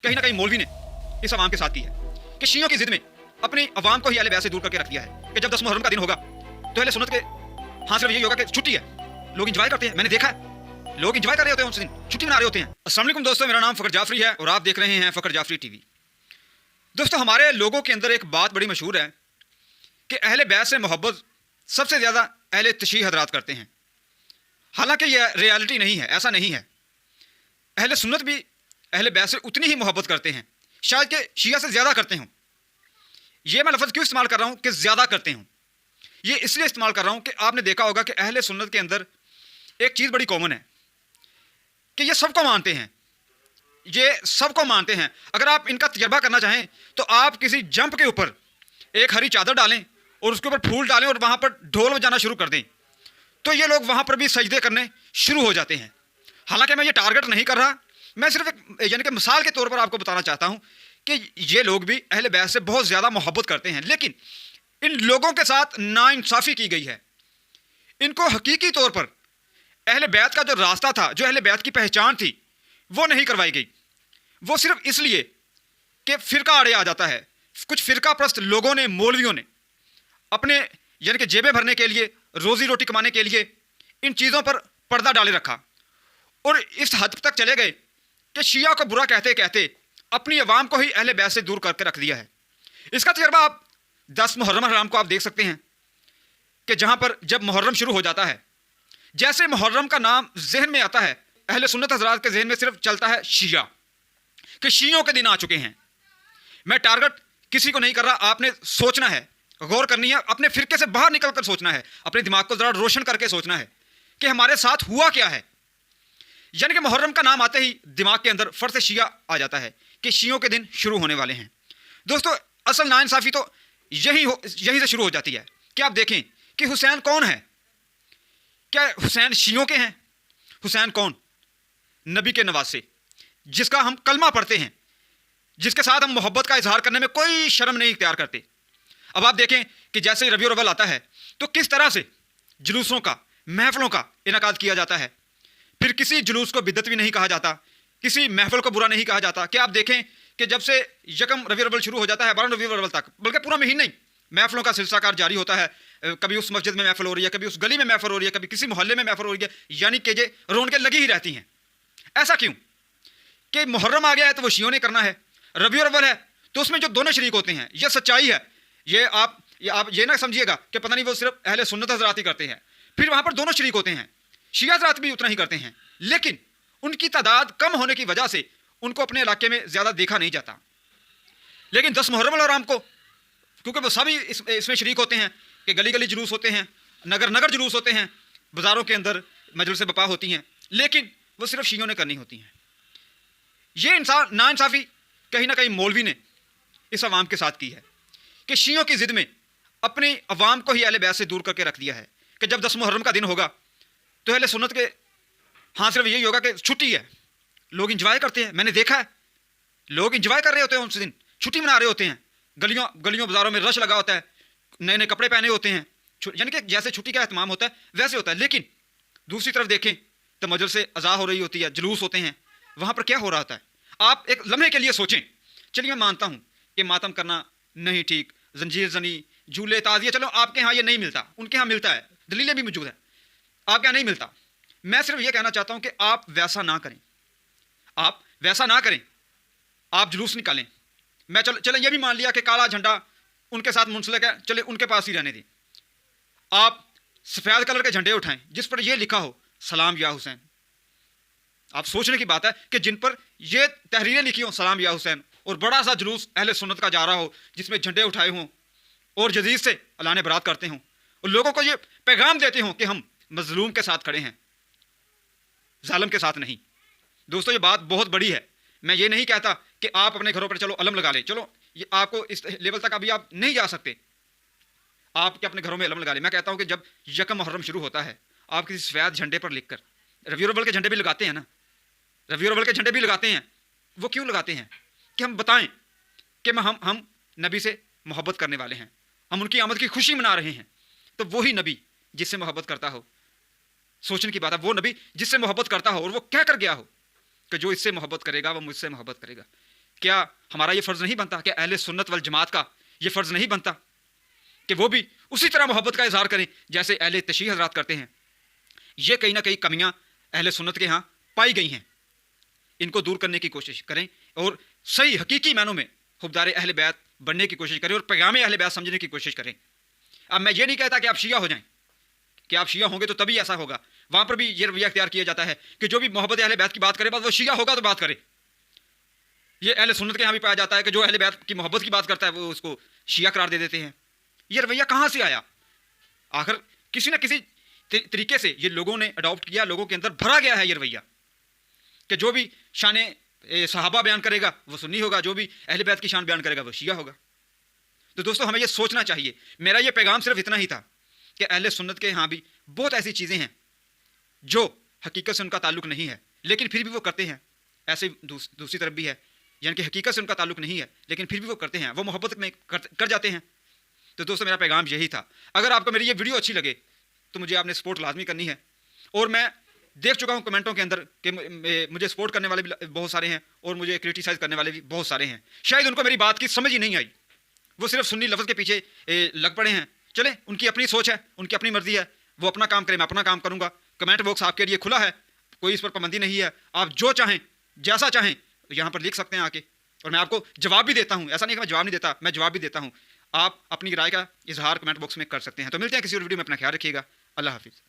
कहीं ना कहीं मौलवी ने इस अवाम के साथ की है कि शियों की जिद में अपनी अवाम को ही अहले बैत से दूर करके रख दिया है कि जब 10 मुहर्रम का दिन होगा तो अहले सुन्नत के हाँ सिर्फ यही होगा कि छुट्टी है, लोग इंजॉय करते हैं। मैंने देखा है लोग इंजॉय कर रहे होते हैं, उस दिन छुट्टी मना रहे होते हैं। अस्सलाम वालेकुम दोस्तों, मेरा नाम फ़खर जाफरी है और आप देख रहे हैं फ़खर जाफरी टीवी। दोस्तों, हमारे लोगों के अंदर एक बात बड़ी मशहूर है कि अहले बैत से मोहब्बत सबसे ज़्यादा अहले तशीह हज़रात करते हैं। हालांकि यह रियलिटी नहीं है, ऐसा नहीं है। अहले सुन्नत भी अहले बैत से उतनी ही मोहब्बत करते हैं, शायद कि शिया से ज़्यादा करते हों। ये मैं लफ्ज़ क्यों इस्तेमाल कर रहा हूँ कि ज़्यादा करते हों? ये इसलिए इस्तेमाल कर रहा हूँ कि आपने देखा होगा कि अहले सुन्नत के अंदर एक चीज़ बड़ी कॉमन है कि ये सबको मानते हैं, ये सबको मानते हैं। अगर आप इनका तजर्बा करना चाहें तो आप किसी जंप के ऊपर एक हरी चादर डालें और उसके ऊपर फूल डालें और वहाँ पर ढोल बजाना शुरू कर दें तो ये लोग वहाँ पर भी सजदे करने शुरू हो जाते हैं। हालांकि मैं ये टारगेट नहीं कर रहा, मैं सिर्फ एक यानी कि मिसाल के तौर पर आपको बताना चाहता हूँ कि ये लोग भी अहले बैत से बहुत ज़्यादा मोहब्बत करते हैं, लेकिन इन लोगों के साथ नाइंसाफ़ी की गई है। इनको हकीकी तौर पर अहले बैत का जो रास्ता था, जो अहले बैत की पहचान थी, वो नहीं करवाई गई। वो सिर्फ इसलिए कि फ़िरका आड़े आ जाता है। कुछ फ़िरका प्रस्त लोगों ने, मौलवियों ने अपने यानी कि जेबें भरने के लिए, रोज़ी रोटी कमाने के लिए इन चीज़ों पर पर्दा डाले रखा और इस हद तक चले गए कि शिया को बुरा कहते कहते अपनी अवाम को ही अहले बैत से दूर करके रख दिया है। इसका तजर्बा आप 10 मुहर्रम हराम को आप देख सकते हैं कि जहाँ पर जब मुहर्रम शुरू हो जाता है, जैसे मुहर्रम का नाम जहन में आता है, अहले सुन्नत हज़रात के जहन में सिर्फ चलता है शिया, कि शियों के दिन आ चुके हैं। मैं टारगेट किसी को नहीं कर रहा, आपने सोचना है, गौर करनी है, अपने फिरके से बाहर निकल कर सोचना है, अपने दिमाग को ज़रा रोशन करके सोचना है कि हमारे साथ हुआ क्या है। यानी कि मुहर्रम का नाम आते ही दिमाग के अंदर फर्ज शिया आ जाता है कि शियों के दिन शुरू होने वाले हैं। दोस्तों, असल नाइंसाफ़ी तो यहीं से शुरू हो जाती है कि आप देखें कि हुसैन कौन है। क्या हुसैन शियों के हैं? हुसैन कौन? नबी के नवासे, जिसका हम कलमा पढ़ते हैं, जिसके साथ हम मोहब्बत का इजहार करने में कोई शर्म नहीं इख्तियार करते। अब आप देखें कि जैसे ही रबीउल अव्वल आता है तो किस तरह से जुलूसों का, महफिलों का इनेकाद किया जाता है। फिर किसी जुलूस को बिदअत भी नहीं कहा जाता, किसी महफिल को बुरा नहीं कहा जाता। कि आप देखें कि जब से यकम रबीउल अव्वल शुरू हो जाता है, 12 रबीउल अव्वल तक, बल्कि पूरा महीना ही महफिलों का सिलसिलाकार जारी होता है। कभी उस मस्जिद में महफिल हो रही है, कभी उस गली में महफिल हो रही है, कभी किसी मोहल्ले में महफिल हो रही है, यानी कि ये रौनकें लगी ही रहती हैं। ऐसा क्यों कि मुहर्रम आ गया है तो वो शियों ने करना है, रबीउल अव्वल है तो उसमें जो दोनों शरीक होते हैं, यह सच्चाई है। ये आप ये ना समझिएगा कि पता नहीं वो सिर्फ अहले सुन्नत हज़रात ही करते हैं। फिर वहाँ पर दोनों शरीक होते हैं, शिया हज़रात भी उतना ही करते हैं, लेकिन उनकी तादाद कम होने की वजह से उनको अपने इलाके में ज़्यादा देखा नहीं जाता। लेकिन 10 मुहर्रम और हराम को, क्योंकि वो सभी इसमें शरीक होते हैं कि गली गली जुलूस होते हैं, नगर नगर जुलूस होते हैं, बाज़ारों के अंदर मजलिसें बपा होती हैं, लेकिन वो सिर्फ शियों ने करनी होती हैं। ये इंसान नाइंसाफ़ी कहीं ना कहीं मौलवी ने इस अवाम के साथ की है कि शियों की ज़िद में अपनी अवाम को ही अहले बैत से दूर करके रख दिया है कि जब 10 मुहर्रम का दिन होगा तो अहले सुन्नत के हाँ सिर्फ यही होगा कि छुट्टी है, लोग इंजॉय करते हैं। मैंने देखा है लोग इंजॉय कर रहे होते हैं, उस दिन छुट्टी मना रहे होते हैं, गलियों बाज़ारों में रश लगा होता है, नए नए कपड़े पहने होते हैं, यानी कि जैसे छुट्टी का एहतमाम होता है वैसे होता है। लेकिन दूसरी तरफ देखें तो मजलिस अज़ा हो रही होती है, जुलूस होते हैं, वहाँ पर क्या हो रहा होता है। आप एक लम्हे के लिए सोचें। चलिए मैं मानता हूँ कि मातम करना नहीं ठीक, जंजीर जनी, झूले, ताज़िए, चलो आपके यहाँ ये नहीं मिलता, उनके यहाँ मिलता है, दलीलें भी मौजूद है, आपके यहाँ नहीं मिलता। मैं सिर्फ ये कहना चाहता हूँ कि आप वैसा ना करें, आप वैसा ना करें, आप जुलूस निकालें। मैं चले ये भी मान लिया कि काला झंडा उनके साथ मुंसलिक है, चले उनके पास ही रहने दें। आप सफ़ेद कलर के झंडे उठाएं जिस पर यह लिखा हो सलाम या हुसैन। आप सोचने की बात है कि जिन पर ये तहरीरें लिखी हों सलाम या हुसैन, और बड़ा सा जुलूस अहले सुन्नत का जा रहा हो जिसमें झंडे उठाए हों और जदीद से अलाने बरात करते हों और लोगों को ये पैगाम देते हों कि हम मजलूम के साथ खड़े हैं, जालिम के साथ नहीं। दोस्तों, ये बात बहुत बड़ी है। मैं ये नहीं कहता कि आप अपने घरों पर चलो अलम लगा लें, चलो ये आपको इस लेवल तक अभी आप नहीं जा सकते, आप अपने घरों में अलम लगा लें। मैं कहता हूँ कि जब यकम मुहर्रम शुरू होता है, आप किसी सफ़ेद झंडे पर लिख कर, रबीउल अव्वल के झंडे भी लगाते हैं ना, रबीउल अव्वल के झंडे भी लगाते हैं। वो क्यों लगाते हैं? कि हम बताएं कि हम नबी से मोहब्बत करने वाले हैं, हम उनकी आमद की खुशी मना रहे हैं। तो वही नबी जिससे मोहब्बत करता हो, सोचने की बात है, वो नबी जिससे मोहब्बत करता हो और वो कह कर गया हो कि जो इससे मोहब्बत करेगा वो मुझसे मोहब्बत करेगा। क्या हमारा ये फ़र्ज़ नहीं बनता कि अहले सुन्नत वल जमात का ये फ़र्ज़ नहीं बनता कि वो भी उसी तरह मोहब्बत का इजहार करें जैसे अहले तशरीह हज़रात करते हैं? ये कहीं ना कहीं कमियां अहले सुन्नत के यहाँ पाई गई हैं, इनको दूर करने की कोशिश करें और सही हकीकी मानों में हुब्बार अहले बैत बनने की कोशिश करें और पैगाम अहले बैत समझने की कोशिश करें। अब मैं ये नहीं कहता कि आप शिया हो जाएं, कि आप शिया होंगे तो तभी ऐसा होगा। वहाँ पर भी ये रवैया अख्तियार किया जाता है कि जो भी मोहब्बत अहले बैत की बात करे, बस वो शिया होगा तो बात करे। ये अहले सुन्नत के यहाँ भी पाया जाता है कि जो अहले बैत की मोहब्बत की बात करता है वो उसको शिया करार दे देते हैं। ये रवैया कहाँ से आया? आखिर किसी न किसी तरीके से ये लोगों ने अडॉप्ट किया, लोगों के अंदर भरा गया है ये रवैया कि जो भी शान सहाबा बयान करेगा वो सुन्नी होगा, जो भी अहले बैत की शान बयान करेगा वो शिया होगा। तो दोस्तों हमें ये सोचना चाहिए। मेरा ये पैगाम सिर्फ इतना ही था कि अहले सुन्नत के यहाँ भी बहुत ऐसी चीज़ें हैं जो हकीकत से उनका ताल्लुक नहीं है लेकिन फिर भी वो करते हैं। ऐसे दूसरी तरफ भी है, यानी कि हकीकत से उनका ताल्लुक नहीं है लेकिन फिर भी वो करते हैं, वो मोहब्बत में कर जाते हैं। तो दोस्तों मेरा पैगाम यही था। अगर आपको मेरी ये वीडियो अच्छी लगे तो मुझे आपने सपोर्ट लाजमी करनी है। और मैं देख चुका हूँ कमेंटों के अंदर कि मुझे सपोर्ट करने वाले भी बहुत सारे हैं और मुझे क्रिटिसाइज़ करने वाले भी बहुत सारे हैं। शायद उनको मेरी बात की समझ ही नहीं आई, वो सिर्फ सुन्नी लफ्ज़ के पीछे लग पड़े हैं। चलें, उनकी अपनी सोच है, उनकी अपनी मर्ज़ी है, वो अपना काम करें, मैं अपना काम करूँगा। कमेंट बॉक्स आपके लिए खुला है, कोई इस पर पाबंदी नहीं है। आप जो चाहें जैसा चाहें यहाँ पर लिख सकते हैं आके, और मैं आपको जवाब भी देता हूँ। ऐसा नहीं कि मैं जवाब नहीं देता, मैं जवाब भी देता हूँ। आप अपनी राय का इजहार कमेंट बॉक्स में कर सकते हैं। तो मिलते हैं किसी और वीडियो में। अपना ख्याल रखिएगा। अल्लाह हाफिज़।